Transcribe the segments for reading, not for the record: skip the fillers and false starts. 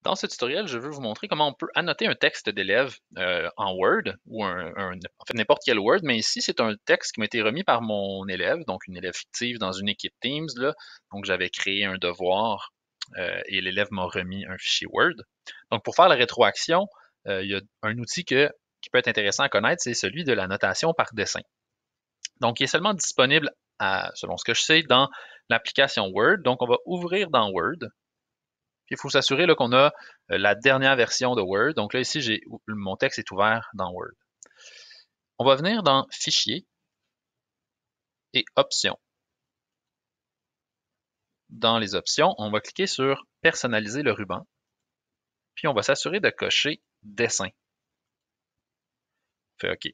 Dans ce tutoriel, je veux vous montrer comment on peut annoter un texte d'élève en Word ou en fait n'importe quel Word, mais ici c'est un texte qui m'a été remis par mon élève, donc une élève fictive dans une équipe Teams, là. Donc j'avais créé un devoir et l'élève m'a remis un fichier Word. Donc pour faire la rétroaction, il y a un outil qui peut être intéressant à connaître, c'est celui de la notation par dessin. Donc il est seulement disponible selon ce que je sais, dans l'application Word. Donc on va ouvrir dans Word. Puis il faut s'assurer qu'on a la dernière version de Word. Donc là, ici, mon texte est ouvert dans Word. On va venir dans Fichier et Options. Dans les options, on va cliquer sur Personnaliser le ruban. Puis on va s'assurer de cocher Dessin. On fait OK.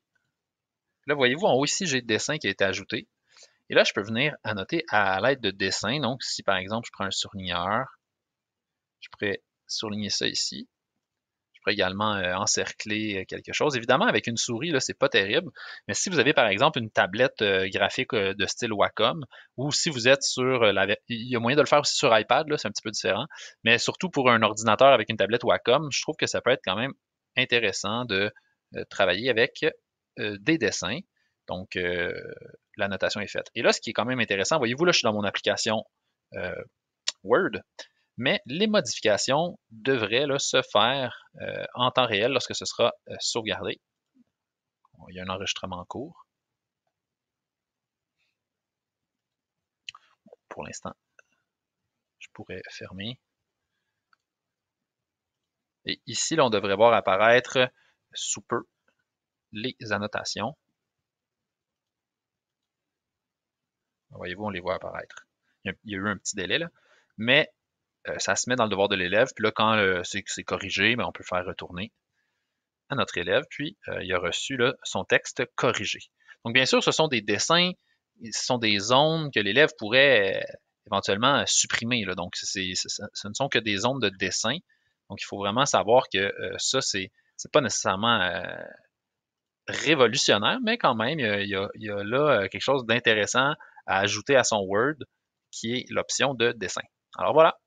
Là, voyez-vous, en haut ici, j'ai Dessin qui a été ajouté. Et là, je peux venir annoter à l'aide de dessin. Donc, si par exemple, je prends un surligneur, je pourrais surligner ça ici. Je pourrais également encercler quelque chose. Évidemment, avec une souris, là, c'est pas terrible. Mais si vous avez, par exemple, une tablette graphique de style Wacom, ou si vous êtes sur il y a moyen de le faire aussi sur iPad, là, c'est un petit peu différent. Mais surtout pour un ordinateur avec une tablette Wacom, je trouve que ça peut être quand même intéressant de travailler avec des dessins. Donc, la notation est faite. Et là, ce qui est quand même intéressant, voyez-vous, là, je suis dans mon application Word. Mais les modifications devraient là, se faire en temps réel lorsque ce sera sauvegardé. Bon, il y a un enregistrement en cours. Bon, pour l'instant, je pourrais fermer. Et ici, là, on devrait voir apparaître sous peu les annotations. Voyez-vous, on les voit apparaître. Il y a eu un petit délai, là. Mais ça se met dans le devoir de l'élève. Puis là, quand c'est corrigé, on peut faire retourner à notre élève. Puis, il a reçu là, son texte corrigé. Donc, bien sûr, ce sont des dessins, ce sont des zones que l'élève pourrait éventuellement supprimer. Là. Donc, ce ne sont que des zones de dessin. Donc, il faut vraiment savoir que ça, c'est pas nécessairement révolutionnaire, mais quand même, il y a là quelque chose d'intéressant à ajouter à son Word, qui est l'option de dessin. Alors voilà.